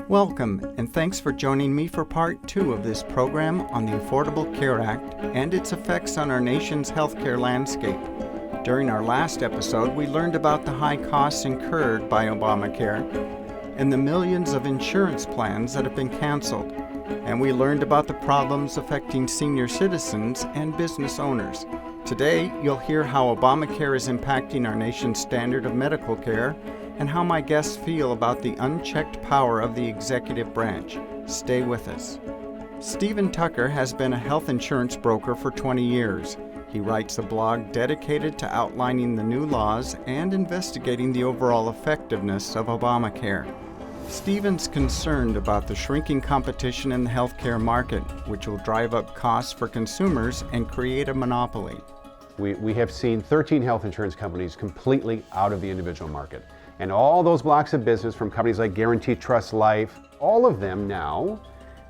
Welcome, and thanks for joining me for part 2 of this program on the Affordable Care Act and its effects on our nation's healthcare landscape. During our last episode, we learned about the high costs incurred by Obamacare and the millions of insurance plans that have been canceled. And we learned about the problems affecting senior citizens and business owners. Today, you'll hear how Obamacare is impacting our nation's standard of medical care and how my guests feel about the unchecked power of the executive branch. Stay with us. Stephen Tucker has been a health insurance broker for 20 years. He writes a blog dedicated to outlining the new laws and investigating the overall effectiveness of Obamacare. Stephen's concerned about the shrinking competition in the healthcare market, which will drive up costs for consumers and create a monopoly. We have seen 13 health insurance companies completely out of the individual market. And all those blocks of business from companies like Guaranteed Trust Life, all of them now,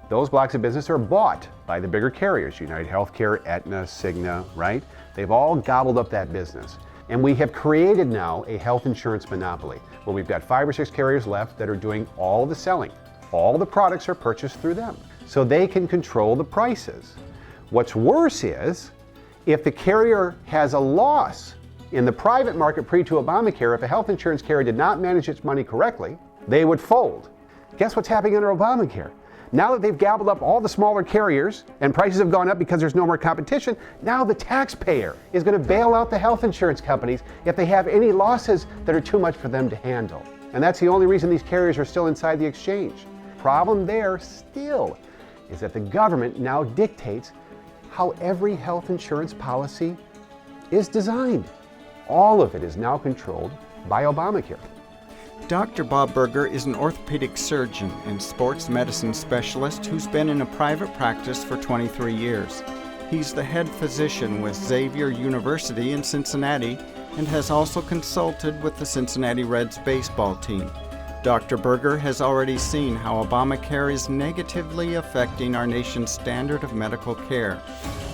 those blocks of business are bought by the bigger carriers, United Healthcare, Aetna, Cigna, right? They've all gobbled up that business. And we have created now a health insurance monopoly where we've got 5 or 6 carriers left that are doing all the selling. All the products are purchased through them, so they can control the prices. What's worse is, if the carrier has a loss in the private market pre to Obamacare, if a health insurance carrier did not manage its money correctly, they would fold. Guess what's happening under Obamacare? Now that they've gobbled up all the smaller carriers and prices have gone up because there's no more competition, now the taxpayer is going to bail out the health insurance companies if they have any losses that are too much for them to handle. And that's the only reason these carriers are still inside the exchange. Problem there still is that the government now dictates how every health insurance policy is designed. All of it is now controlled by Obamacare. Dr. Bob Berger is an orthopedic surgeon and sports medicine specialist who's been in a private practice for 23 years. He's the head physician with Xavier University in Cincinnati and has also consulted with the Cincinnati Reds baseball team. Dr. Berger has already seen how Obamacare is negatively affecting our nation's standard of medical care.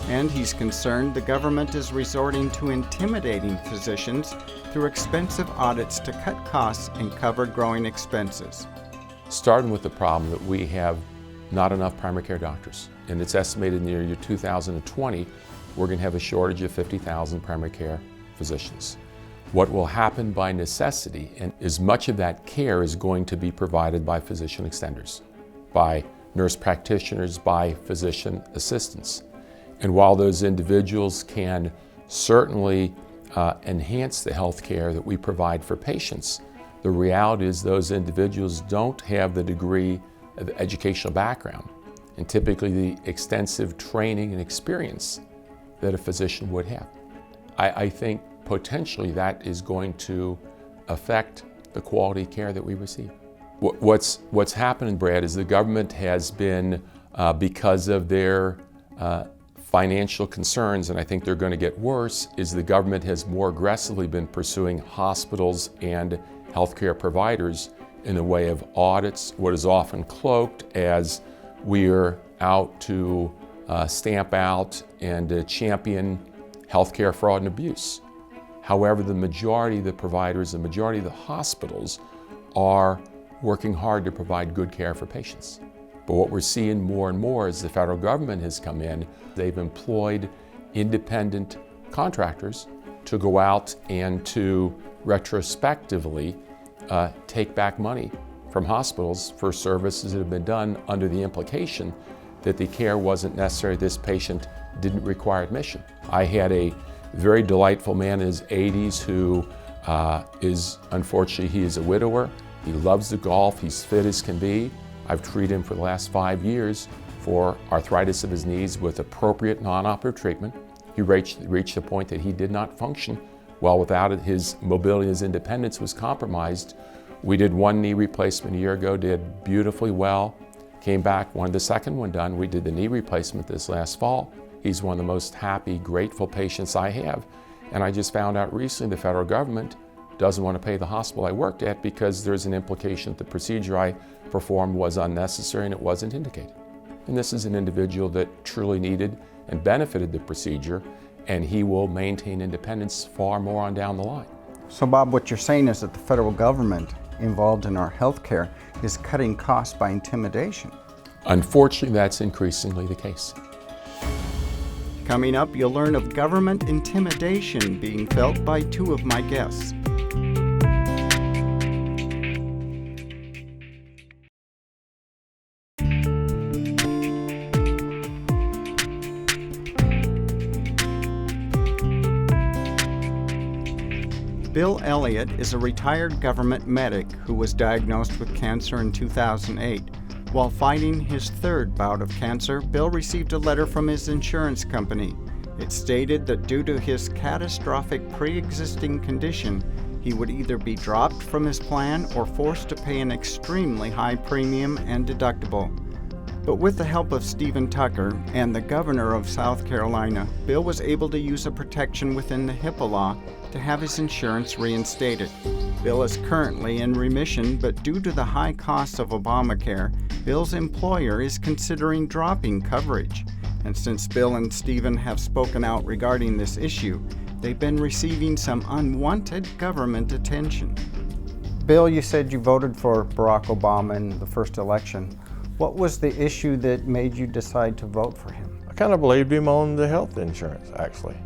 And he's concerned the government is resorting to intimidating physicians through expensive audits to cut costs and cover growing expenses. Starting with the problem that we have not enough primary care doctors. And it's estimated in the year 2020, we're going to have a shortage of 50,000 primary care physicians. What will happen by necessity, and as much of that care is going to be provided by physician extenders, by nurse practitioners, by physician assistants. And while those individuals can certainly enhance the health care that we provide for patients, the reality is those individuals don't have the degree of educational background and typically the extensive training and experience that a physician would have. I think potentially that is going to affect the quality of care that we receive. What's happening, Brad, is the government has been, because of their financial concerns, and I think they're going to get worse, is the government has more aggressively been pursuing hospitals and healthcare providers in the way of audits, what is often cloaked as we're out to stamp out and champion healthcare fraud and abuse. However, the majority of the providers, the majority of the hospitals are working hard to provide good care for patients. But what we're seeing more and more is the federal government has come in, they've employed independent contractors to go out and to retrospectively take back money from hospitals for services that have been done under the implication that the care wasn't necessary, this patient didn't require admission. I had a very delightful man in his 80s who unfortunately, he is a widower. He loves the golf, he's fit as can be. I've treated him for the last 5 years for arthritis of his knees with appropriate non-operative treatment. He reached a point that he did not function well without it. His mobility, his independence was compromised. We did 1 knee replacement a year ago, did beautifully well. Came back, wanted the second one done. We did the knee replacement this last fall. He's one of the most happy, grateful patients I have. And I just found out recently the federal government doesn't want to pay the hospital I worked at because there's an implication that the procedure I performed was unnecessary and it wasn't indicated. And this is an individual that truly needed and benefited the procedure, and he will maintain independence far more on down the line. So Bob, what you're saying is that the federal government involved in our health care is cutting costs by intimidation. Unfortunately, that's increasingly the case. Coming up, you'll learn of government intimidation being felt by two of my guests. Bill Elliott is a retired government medic who was diagnosed with cancer in 2008. While fighting his third bout of cancer, Bill received a letter from his insurance company. It stated that due to his catastrophic pre-existing condition, he would either be dropped from his plan or forced to pay an extremely high premium and deductible. But with the help of Stephen Tucker and the governor of South Carolina, Bill was able to use a protection within the HIPAA law to have his insurance reinstated. Bill is currently in remission, but due to the high costs of Obamacare, Bill's employer is considering dropping coverage. And since Bill and Stephen have spoken out regarding this issue, they've been receiving some unwanted government attention. Bill, you said you voted for Barack Obama in the first election. What was the issue that made you decide to vote for him? I kind of believed him on the health insurance, actually.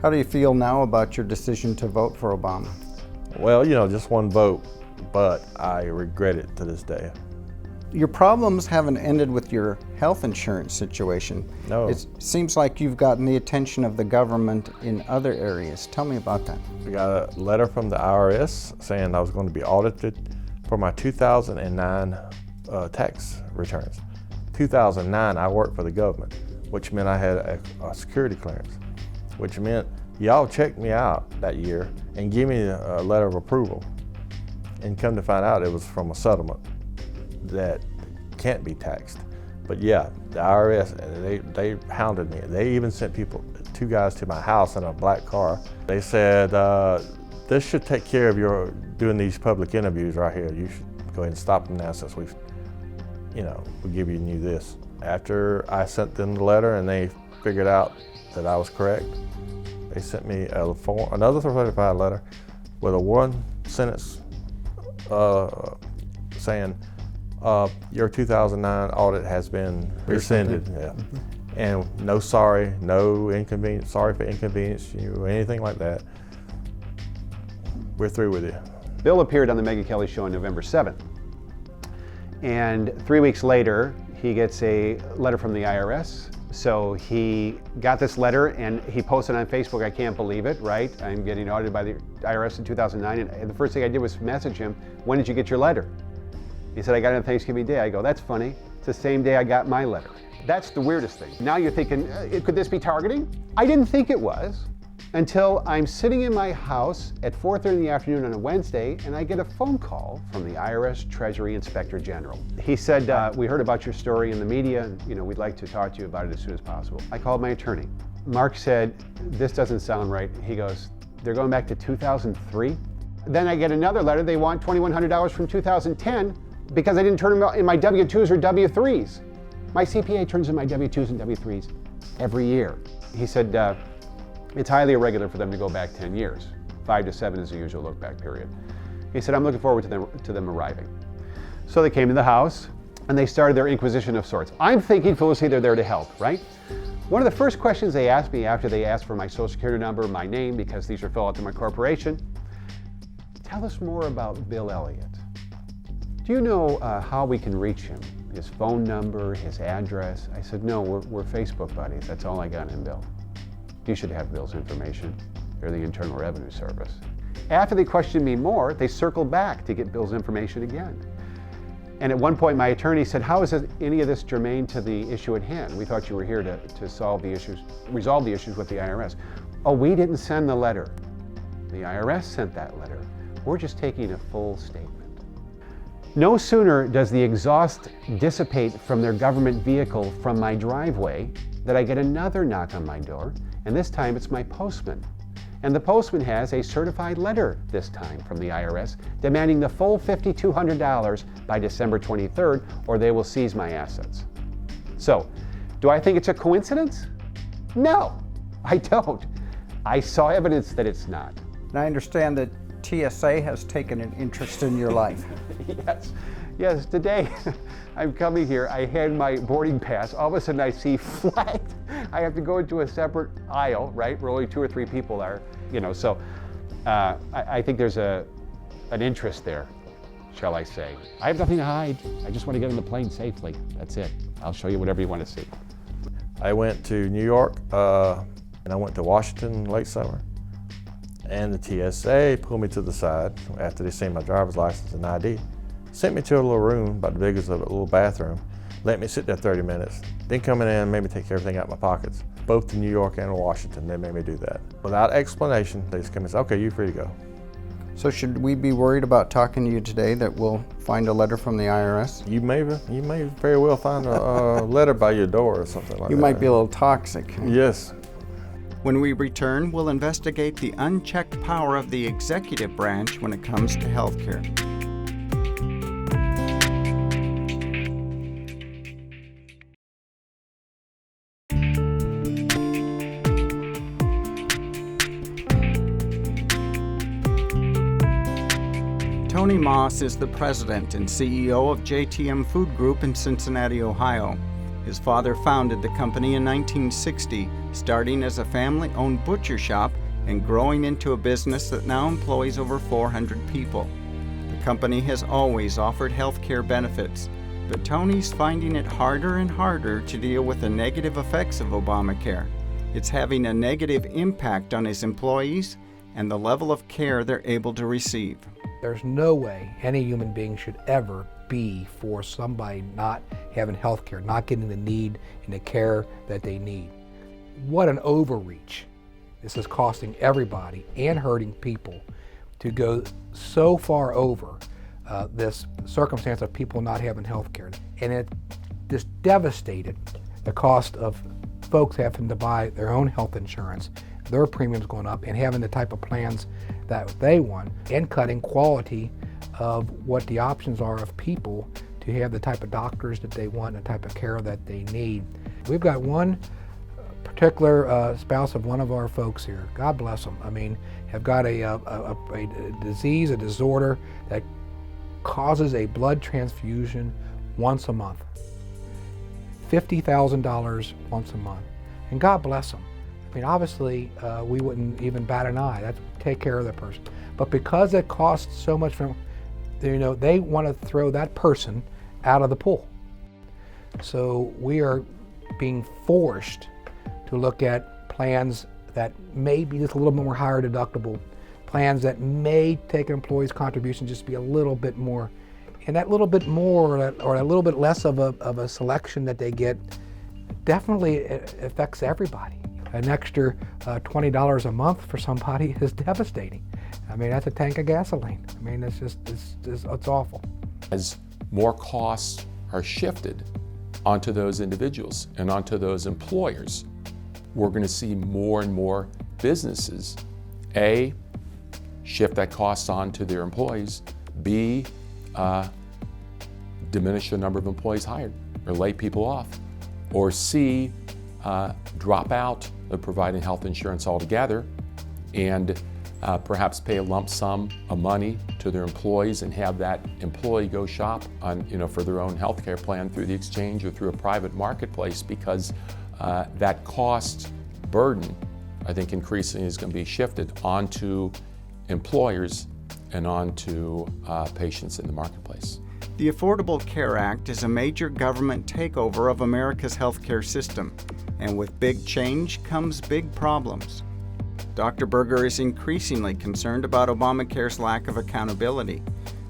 How do you feel now about your decision to vote for Obama? Well, just one vote, but I regret it to this day. Your problems haven't ended with your health insurance situation. No. It seems like you've gotten the attention of the government in other areas. Tell me about that. I got a letter from the IRS saying I was going to be audited for my 2009 tax returns. 2009, I worked for the government, which meant I had a security clearance, which meant y'all checked me out that year and gave me a letter of approval. And come to find out, it was from a settlement that can't be taxed. But yeah, the IRS, they hounded me. They even sent two guys to my house in a black car. They said, this should take care of your doing these public interviews right here. You should go ahead and stop them now since we've, we're giving you this. After I sent them the letter and they figured out that I was correct, they sent me another certified letter with a one sentence saying, your 2009 audit has been rescinded. Yeah. And no sorry, no inconvenience, sorry for inconvenience you, or anything like that. We're through with you. Bill appeared on the Megyn Kelly Show on November 7th. And 3 weeks later, he gets a letter from the IRS. So he got this letter and he posted on Facebook, I can't believe it, right? I'm getting audited by the IRS in 2009. And the first thing I did was message him, when did you get your letter? He said, I got it on Thanksgiving Day. I go, that's funny. It's the same day I got my letter. That's the weirdest thing. Now you're thinking, could this be targeting? I didn't think it was until I'm sitting in my house at 4:30 in the afternoon on a Wednesday and I get a phone call from the IRS Treasury Inspector General. He said, we heard about your story in the media and we'd like to talk to you about it as soon as possible. I called my attorney. Mark said, this doesn't sound right. He goes, they're going back to 2003? Then I get another letter. They want $2,100 from 2010 because I didn't turn them in my W-2s or W-3s. My CPA turns in my W-2s and W-3s every year. He said, it's highly irregular for them to go back 10 years. 5 to 7 is the usual look back period. He said, I'm looking forward to them arriving. So they came to the house and they started their inquisition of sorts. I'm thinking foolishly they're there to help, right? One of the first questions they asked me after they asked for my social security number, my name, because these are filled out to my corporation, tell us more about Bill Elliott. Do you know how we can reach him? His phone number, his address? I said, no, we're Facebook buddies. That's all I got in Bill. You should have Bill's information. They're the Internal Revenue Service. After they questioned me more, they circled back to get Bill's information again. And at one point, my attorney said, how is any of this germane to the issue at hand? We thought you were here to resolve the issues with the IRS. Oh, we didn't send the letter. The IRS sent that letter. We're just taking a full statement. No sooner does the exhaust dissipate from their government vehicle from my driveway that I get another knock on my door, and this time it's my postman. And the postman has a certified letter this time from the IRS demanding the full $5,200 by December 23rd, or they will seize my assets. So, do I think it's a coincidence? No, I don't. I saw evidence that it's not. And I understand that TSA has taken an interest in your life. Yes, today I'm coming here, I had my boarding pass, all of a sudden I see flagged. I have to go into a separate aisle, right, where only 2 or 3 people are, so I think there's an interest there, shall I say. I have nothing to hide, I just want to get on the plane safely, that's it. I'll show you whatever you want to see. I went to New York, and I went to Washington late summer. And the TSA pulled me to the side after they seen my driver's license and ID. Sent me to a little room, about the biggest of a little bathroom. Let me sit there 30 minutes. Then coming in, made me take everything out of my pockets. Both to New York and Washington, they made me do that. Without explanation, they just come and say, okay, you're free to go. So should we be worried about talking to you today that we'll find a letter from the IRS? You may very well find a letter by your door or something like that. You might be a little toxic. Yes. When we return, we'll investigate the unchecked power of the executive branch when it comes to healthcare. Tony Moss is the president and CEO of JTM Food Group in Cincinnati, Ohio. His father founded the company in 1960, starting as a family-owned butcher shop and growing into a business that now employs over 400 people. The company has always offered health care benefits, but Tony's finding it harder and harder to deal with the negative effects of Obamacare. It's having a negative impact on his employees and the level of care they're able to receive. There's no way any human being should ever be for somebody not having health care, not getting the need and the care that they need. What an overreach. This is costing everybody and hurting people to go so far over this circumstance of people not having health care. And it just devastated the cost of folks having to buy their own health insurance, their premiums going up, and having the type of plans that they want, and cutting quality of what the options are of people to have the type of doctors that they want and the type of care that they need. We've got one particular spouse of one of our folks here, God bless them, have got a disease, a disorder that causes a blood transfusion once a month. $50,000 once a month. And God bless them. Obviously, we wouldn't even bat an eye. That's take care of the person. But because it costs so much for them, they want to throw that person out of the pool. So we are being forced to look at plans that may be just a little bit more higher deductible, plans that may take an employee's contribution just be a little bit more. And that little bit more or a little bit less of a selection that they get definitely affects everybody. An extra $20 a month for somebody is devastating. That's a tank of gasoline. It's awful. As more costs are shifted onto those individuals and onto those employers, we're going to see more and more businesses, A, shift that cost onto their employees, B, diminish the number of employees hired or lay people off, or C, drop out of providing health insurance altogether and perhaps pay a lump sum of money to their employees and have that employee go shop on, for their own health care plan through the exchange or through a private marketplace, because that cost burden, I think, increasingly is going to be shifted onto employers and onto patients in the marketplace. The Affordable Care Act is a major government takeover of America's healthcare system, and with big change comes big problems. Dr. Berger is increasingly concerned about Obamacare's lack of accountability.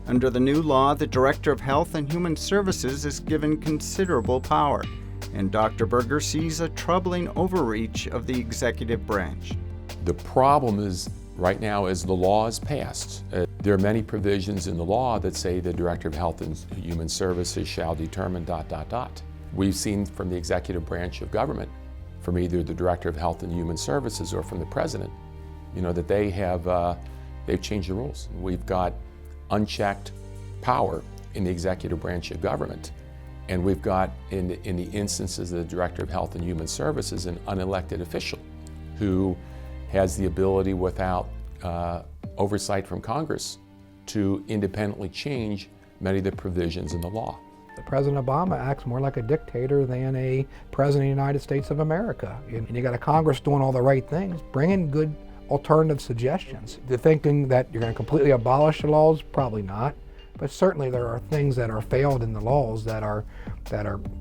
Under the new law, the Director of Health and Human Services is given considerable power, and Dr. Berger sees a troubling overreach of the executive branch. The problem is, right now, as the law is passed, there are many provisions in the law that say the Director of Health and Human Services shall determine ... We've seen from the executive branch of government, from either the Director of Health and Human Services or from the President, that they've changed the rules. We've got unchecked power in the executive branch of government, and we've got, in the instances of the Director of Health and Human Services, an unelected official who has the ability, without oversight from Congress to independently change many of the provisions in the law. President Obama acts more like a dictator than a president of the United States of America. And you got a Congress doing all the right things, bringing good alternative suggestions. The thinking that you're going to completely abolish the laws, probably not. But certainly there are things that are failed in the laws that are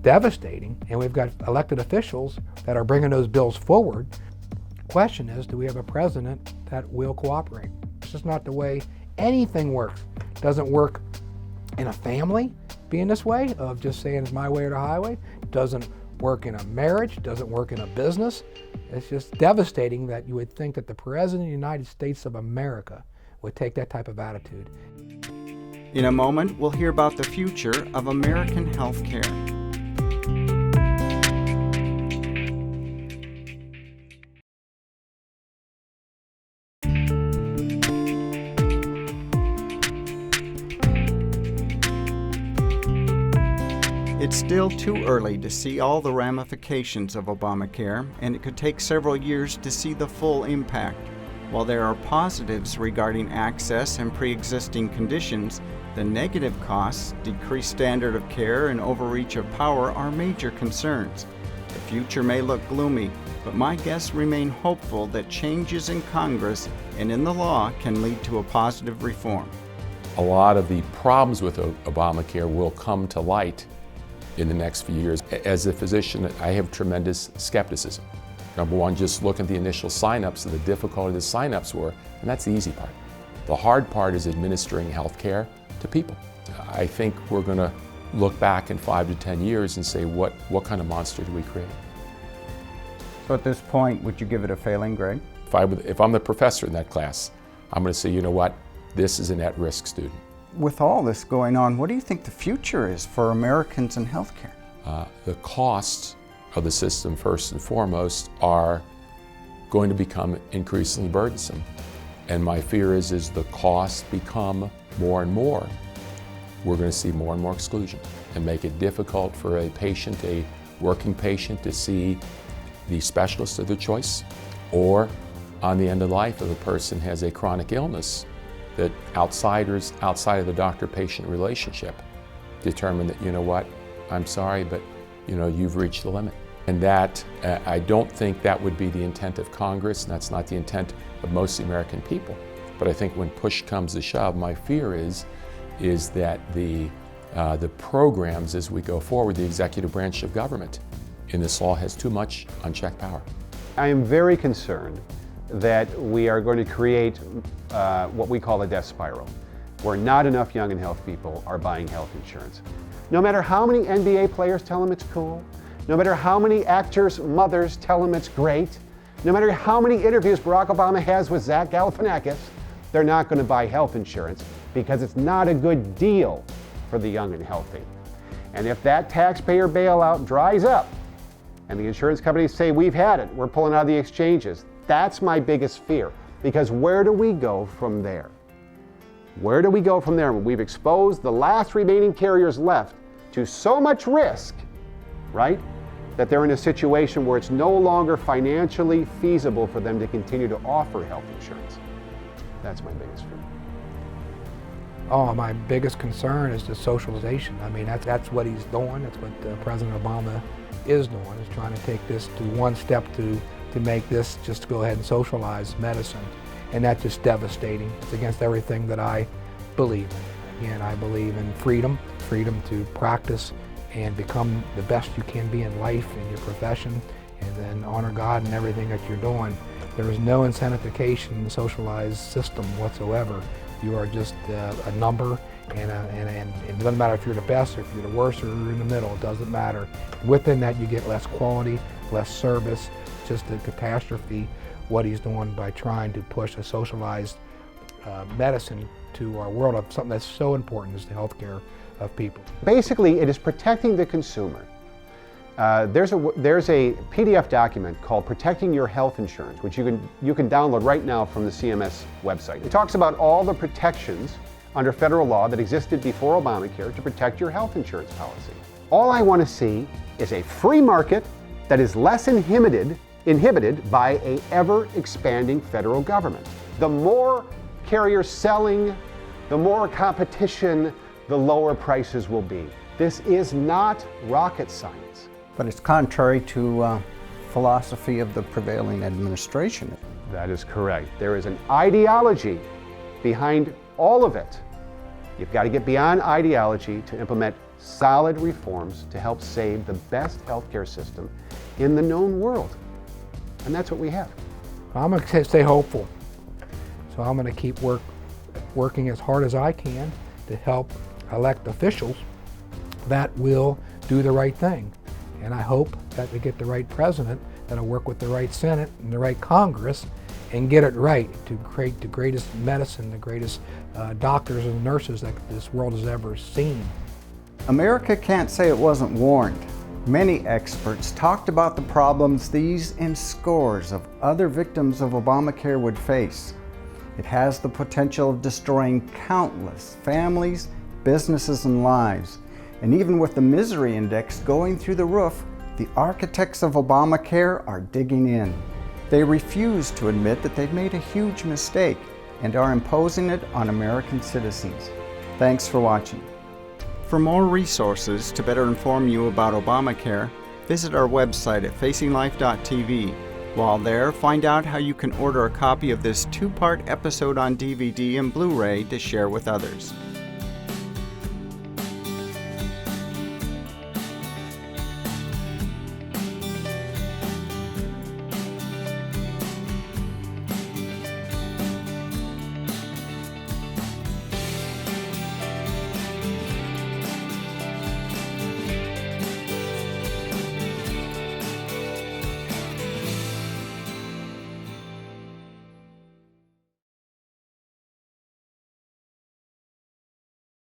devastating, and we've got elected officials that are bringing those bills forward. The question is, do we have a president that will cooperate? It's just not the way anything works. It doesn't work in a family being this way, of just saying it's my way or the highway. It doesn't work in a marriage, it doesn't work in a business. It's just devastating that you would think that the President of the United States of America would take that type of attitude. In a moment, we'll hear about the future of American health care. It's still too early to see all the ramifications of Obamacare, and it could take several years to see the full impact. While there are positives regarding access and pre-existing conditions, the negative costs, decreased standard of care, and overreach of power are major concerns. The future may look gloomy, but my guests remain hopeful that changes in Congress and in the law can lead to a positive reform. A lot of the problems with Obamacare will come to light in the next few years. As a physician, I have tremendous skepticism. Number one, just look at the initial signups and the difficulty the signups were, and that's the easy part. The hard part is administering health care to people. I think we're going to look back in 5 to 10 years and say, what kind of monster do we create? So at this point, would you give it a failing grade? If I'm the professor in that class, I'm going to say, you know what, this is an at-risk student. With all this going on, what do you think the future is for Americans in healthcare? The costs of the system, first and foremost, are going to become increasingly burdensome. And my fear is as the costs become more and more, we're going to see more and more exclusion and make it difficult for a patient, a working patient, to see the specialist of their choice, or on the end of life, if a person has a chronic illness, that outsiders outside of the doctor-patient relationship determine that, you know what, I'm sorry, but you've reached the limit. And that, I don't think that would be the intent of Congress, and that's not the intent of most of the American people. But I think when push comes to shove, my fear is that the programs as we go forward, the executive branch of government in this law has too much unchecked power. I am very concerned that we are going to create what we call a death spiral, where not enough young and healthy people are buying health insurance. No matter how many NBA players tell them it's cool, no matter how many actors' mothers tell them it's great, no matter how many interviews Barack Obama has with Zach Galifianakis, they're not going to buy health insurance because it's not a good deal for the young and healthy. And if that taxpayer bailout dries up and the insurance companies say, we've had it, we're pulling out of the exchanges, that's my biggest fear. Because where do we go from there? Where do we go from there when we've exposed the last remaining carriers left to so much risk, right, that they're in a situation where it's no longer financially feasible for them to continue to offer health insurance? That's my biggest fear. Oh, my biggest concern is the socialization. I mean, that's what he's doing. That's what President Obama is doing, is trying to take this to one step to make this just go ahead and socialize medicine. And that's just devastating. It's against everything that I believe in. Again, I believe in freedom to practice and become the best you can be in life, in your profession, and then honor God in everything that you're doing. There is no incentivification in the socialized system whatsoever. You are just a number, and it doesn't matter if you're the best or if you're the worst or you're in the middle, it doesn't matter. Within that you get less quality, less service, just a catastrophe what he's doing by trying to push a socialized medicine to our world of something that's so important as the health care of people. Basically, it is protecting the consumer. There's a PDF document called Protecting Your Health Insurance, which you can download right now from the CMS website. It talks about all the protections under federal law that existed before Obamacare to protect your health insurance policy. All I want to see is a free market that is less inhibited by a ever-expanding federal government. The more carriers selling, the more competition, the lower prices will be. This is not rocket science. But it's contrary to philosophy of the prevailing administration. That is correct. There is an ideology behind all of it. You've got to get beyond ideology to implement solid reforms to help save the best healthcare system in the known world. And that's what we have. I'm going to stay hopeful. So I'm going to keep working as hard as I can to help elect officials that will do the right thing. And I hope that we get the right president that'll work with the right Senate and the right Congress and get it right to create the greatest medicine, the greatest doctors and nurses that this world has ever seen. America can't say it wasn't warned. Many experts talked about the problems these and scores of other victims of Obamacare would face. It has the potential of destroying countless families, businesses, and lives. And even with the misery index going through the roof, the architects of Obamacare are digging in. They refuse to admit that they've made a huge mistake and are imposing it on American citizens. Thanks for watching. For more resources to better inform you about Obamacare, visit our website at facinglife.tv. While there, find out how you can order a copy of this two-part episode on DVD and Blu-ray to share with others.